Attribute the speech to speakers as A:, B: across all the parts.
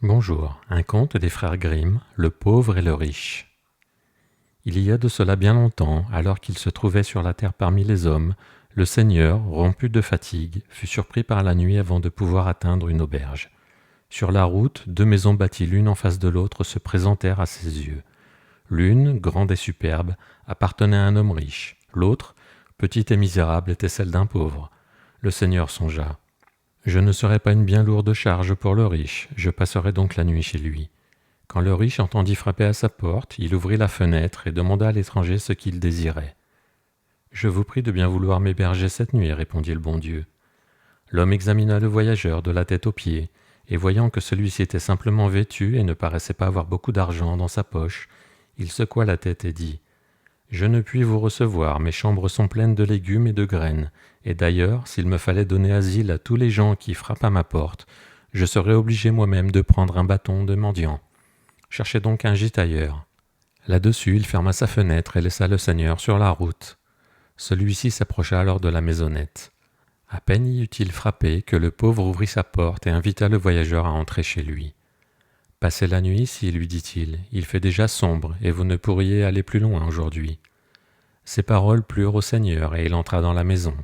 A: Bonjour, un conte des frères Grimm, le pauvre et le riche. Il y a de cela bien longtemps, alors qu'il se trouvait sur la terre parmi les hommes, le Seigneur, rompu de fatigue, fut surpris par la nuit avant de pouvoir atteindre une auberge. Sur la route, deux maisons bâties l'une en face de l'autre se présentèrent à ses yeux. L'une, grande et superbe, appartenait à un homme riche. L'autre, petite et misérable, était celle d'un pauvre. Le Seigneur songea. Je ne serai pas une bien lourde charge pour le riche, je passerai donc la nuit chez lui. Quand le riche entendit frapper à sa porte, il ouvrit la fenêtre et demanda à l'étranger ce qu'il désirait. Je vous prie de bien vouloir m'héberger cette nuit, répondit le bon Dieu. L'homme examina le voyageur de la tête aux pieds, et voyant que celui-ci était simplement vêtu et ne paraissait pas avoir beaucoup d'argent dans sa poche, il secoua la tête et dit « Je ne puis vous recevoir, mes chambres sont pleines de légumes et de graines, et d'ailleurs, s'il me fallait donner asile à tous les gens qui frappent à ma porte, je serais obligé moi-même de prendre un bâton de mendiant. Cherchez donc un gîte ailleurs. » Là-dessus, il ferma sa fenêtre et laissa le Seigneur sur la route. Celui-ci s'approcha alors de la maisonnette. À peine y eut-il frappé que le pauvre ouvrit sa porte et invita le voyageur à entrer chez lui. « Passez la nuit ici, lui dit-il, il fait déjà sombre et vous ne pourriez aller plus loin aujourd'hui. » Ces paroles plurent au Seigneur et il entra dans la maison.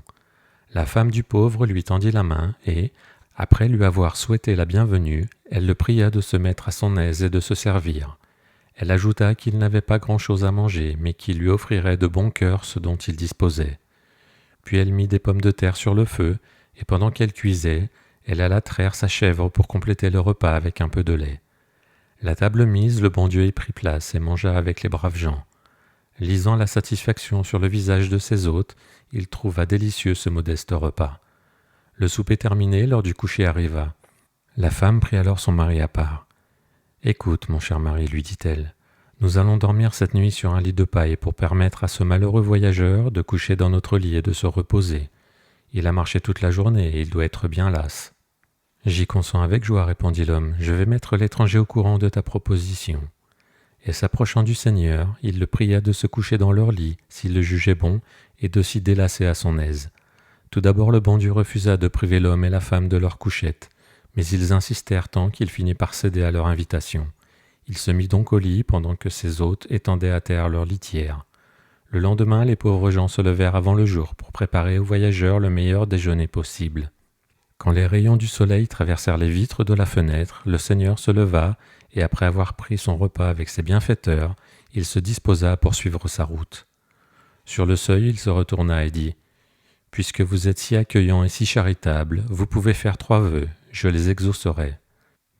A: La femme du pauvre lui tendit la main et, après lui avoir souhaité la bienvenue, elle le pria de se mettre à son aise et de se servir. Elle ajouta qu'il n'avait pas grand-chose à manger, mais qu'il lui offrirait de bon cœur ce dont il disposait. Puis elle mit des pommes de terre sur le feu, et pendant qu'elle cuisait, elle alla traire sa chèvre pour compléter le repas avec un peu de lait. La table mise, le bon Dieu y prit place et mangea avec les braves gens. Lisant la satisfaction sur le visage de ses hôtes, il trouva délicieux ce modeste repas. Le souper terminé, l'heure du coucher arriva. La femme prit alors son mari à part. « Écoute, mon cher mari, lui dit-elle, nous allons dormir cette nuit sur un lit de paille pour permettre à ce malheureux voyageur de coucher dans notre lit et de se reposer. Il a marché toute la journée et il doit être bien las. »« J'y consens avec joie, répondit l'homme, je vais mettre l'étranger au courant de ta proposition. » Et s'approchant du Seigneur, il le pria de se coucher dans leur lit, s'il le jugeait bon, et de s'y délasser à son aise. Tout d'abord le bon Dieu refusa de priver l'homme et la femme de leur couchette, mais ils insistèrent tant qu'il finit par céder à leur invitation. Il se mit donc au lit pendant que ses hôtes étendaient à terre leur litière. Le lendemain, les pauvres gens se levèrent avant le jour pour préparer aux voyageurs le meilleur déjeuner possible. Quand les rayons du soleil traversèrent les vitres de la fenêtre, le Seigneur se leva et après avoir pris son repas avec ses bienfaiteurs, il se disposa à poursuivre sa route. Sur le seuil, il se retourna et dit « Puisque vous êtes si accueillant et si charitable, vous pouvez faire 3 vœux, je les exaucerai.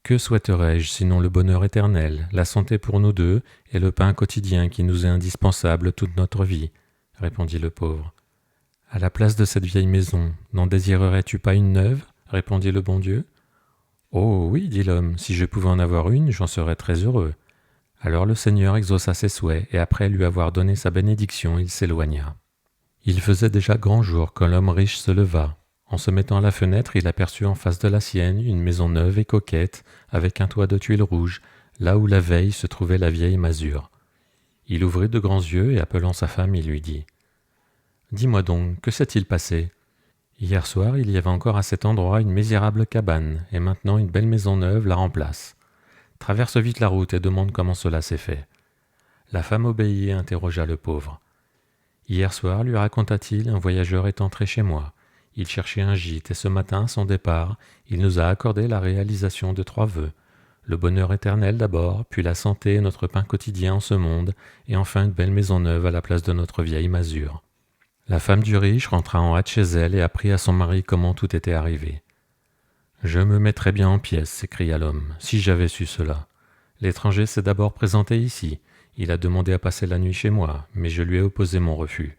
A: Que souhaiterais-je sinon le bonheur éternel, la santé pour nous deux et le pain quotidien qui nous est indispensable toute notre vie ?» répondit le pauvre. « À la place de cette vieille maison, n'en désirerais-tu pas une neuve ?» répondit le bon Dieu. « Oh oui, dit l'homme, si je pouvais en avoir une, j'en serais très heureux. » Alors le Seigneur exauça ses souhaits, et après lui avoir donné sa bénédiction, il s'éloigna. Il faisait déjà grand jour quand l'homme riche se leva. En se mettant à la fenêtre, il aperçut en face de la sienne une maison neuve et coquette, avec un toit de tuiles rouges, là où la veille se trouvait la vieille masure. Il ouvrit de grands yeux et appelant sa femme, il lui dit « Dis-moi donc, que s'est-il passé ? Hier soir, il y avait encore à cet endroit une misérable cabane, et maintenant une belle maison neuve la remplace. Traverse vite la route et demande comment cela s'est fait. » La femme obéit et interrogea le pauvre. « Hier soir, lui raconta-t-il, un voyageur est entré chez moi. Il cherchait un gîte, et ce matin, à son départ, il nous a accordé la réalisation de 3 vœux. Le bonheur éternel d'abord, puis la santé et notre pain quotidien en ce monde, et enfin une belle maison neuve à la place de notre vieille masure. » La femme du riche rentra en hâte chez elle et apprit à son mari comment tout était arrivé. « Je me mettrais bien en pièces, s'écria l'homme, si j'avais su cela. L'étranger s'est d'abord présenté ici. Il a demandé à passer la nuit chez moi, mais je lui ai opposé mon refus. »«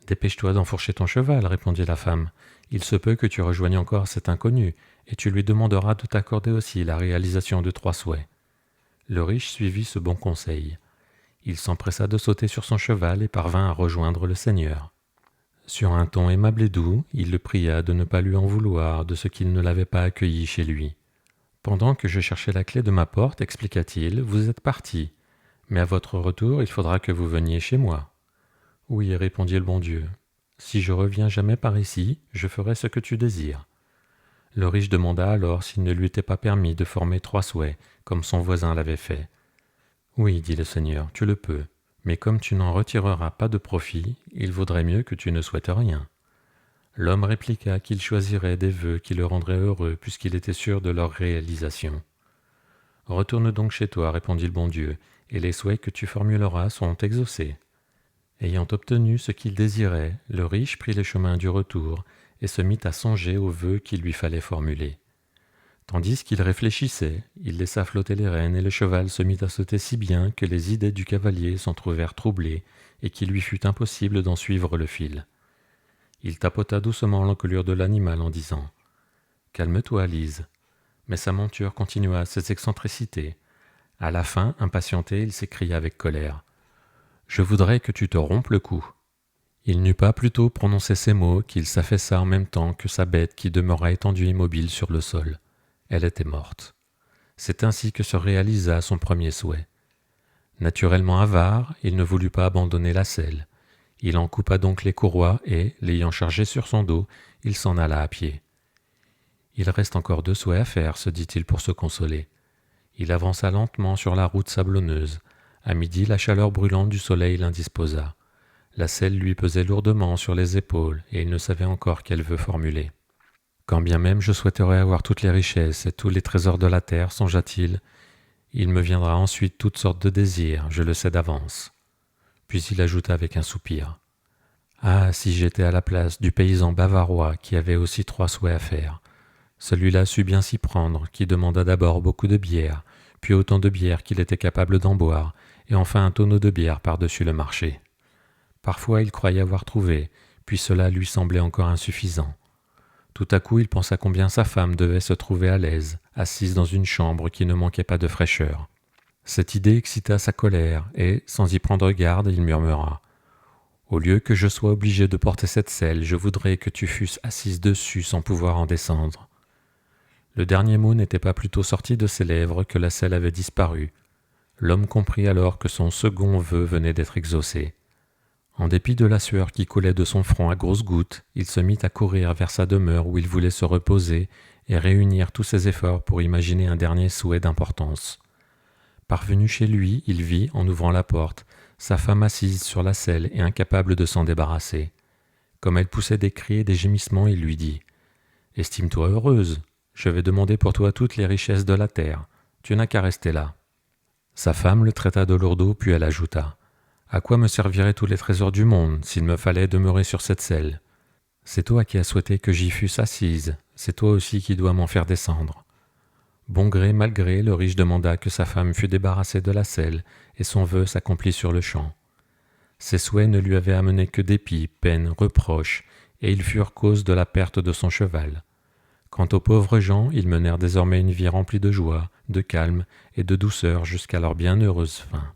A: Dépêche-toi d'enfourcher ton cheval, répondit la femme. Il se peut que tu rejoignes encore cet inconnu, et tu lui demanderas de t'accorder aussi la réalisation de 3 souhaits. » Le riche suivit ce bon conseil. Il s'empressa de sauter sur son cheval et parvint à rejoindre le Seigneur. Sur un ton aimable et doux, il le pria de ne pas lui en vouloir de ce qu'il ne l'avait pas accueilli chez lui. « Pendant que je cherchais la clé de ma porte, expliqua-t-il, vous êtes parti. Mais à votre retour, il faudra que vous veniez chez moi. »« Oui, répondit le bon Dieu. Si je reviens jamais par ici, je ferai ce que tu désires. » Le riche demanda alors s'il ne lui était pas permis de former 3 souhaits, comme son voisin l'avait fait. « Oui, dit le seigneur, tu le peux, mais comme tu n'en retireras pas de profit, il vaudrait mieux que tu ne souhaites rien. » L'homme répliqua qu'il choisirait des vœux qui le rendraient heureux, puisqu'il était sûr de leur réalisation. « Retourne donc chez toi, répondit le bon Dieu, et les souhaits que tu formuleras seront exaucés. » Ayant obtenu ce qu'il désirait, le riche prit le chemin du retour et se mit à songer aux vœux qu'il lui fallait formuler. Tandis qu'il réfléchissait, il laissa flotter les rênes et le cheval se mit à sauter si bien que les idées du cavalier s'en trouvèrent troublées et qu'il lui fut impossible d'en suivre le fil. Il tapota doucement l'encolure de l'animal en disant « Calme-toi, Lise. » Mais sa monture continua ses excentricités. À la fin, impatienté, il s'écria avec colère « Je voudrais que tu te rompes le cou. » Il n'eut pas plutôt prononcé ces mots qu'il s'affaissa en même temps que sa bête qui demeura étendue immobile sur le sol. Elle était morte. C'est ainsi que se réalisa son premier souhait. Naturellement avare, il ne voulut pas abandonner la selle. Il en coupa donc les courroies et, l'ayant chargée sur son dos, il s'en alla à pied. Il reste encore 2 souhaits à faire, se dit-il pour se consoler. Il avança lentement sur la route sablonneuse. À midi, la chaleur brûlante du soleil l'indisposa. La selle lui pesait lourdement sur les épaules et il ne savait encore quel vœu formuler. « Quand bien même je souhaiterais avoir toutes les richesses et tous les trésors de la terre, songea-t-il, il me viendra ensuite toutes sortes de désirs, je le sais d'avance. » Puis il ajouta avec un soupir. « Ah, si j'étais à la place du paysan bavarois qui avait aussi 3 souhaits à faire. Celui-là sut bien s'y prendre, qui demanda d'abord beaucoup de bière, puis autant de bière qu'il était capable d'en boire, et enfin un tonneau de bière par-dessus le marché. Parfois il croyait avoir trouvé, puis cela lui semblait encore insuffisant. Tout à coup il pensa combien sa femme devait se trouver à l'aise, assise dans une chambre qui ne manquait pas de fraîcheur. Cette idée excita sa colère, et, sans y prendre garde, il murmura « Au lieu que je sois obligé de porter cette selle, je voudrais que tu fusses assise dessus sans pouvoir en descendre. » Le dernier mot n'était pas plutôt sorti de ses lèvres que la selle avait disparu. L'homme comprit alors que son second vœu venait d'être exaucé. En dépit de la sueur qui coulait de son front à grosses gouttes, il se mit à courir vers sa demeure où il voulait se reposer et réunir tous ses efforts pour imaginer un dernier souhait d'importance. Parvenu chez lui, il vit, en ouvrant la porte, sa femme assise sur la selle et incapable de s'en débarrasser. Comme elle poussait des cris et des gémissements, il lui dit « Estime-toi heureuse, je vais demander pour toi toutes les richesses de la terre, tu n'as qu'à rester là. » Sa femme le traita de lourdeau, puis elle ajouta « À quoi me serviraient tous les trésors du monde s'il me fallait demeurer sur cette selle? C'est toi qui as souhaité que j'y fusse assise, c'est toi aussi qui dois m'en faire descendre. » Bon gré, mal gré, le riche demanda que sa femme fût débarrassée de la selle, et son vœu s'accomplit sur le champ. Ses souhaits ne lui avaient amené que dépit, peine, reproches, et ils furent cause de la perte de son cheval. Quant aux pauvres gens, ils menèrent désormais une vie remplie de joie, de calme et de douceur jusqu'à leur bienheureuse fin.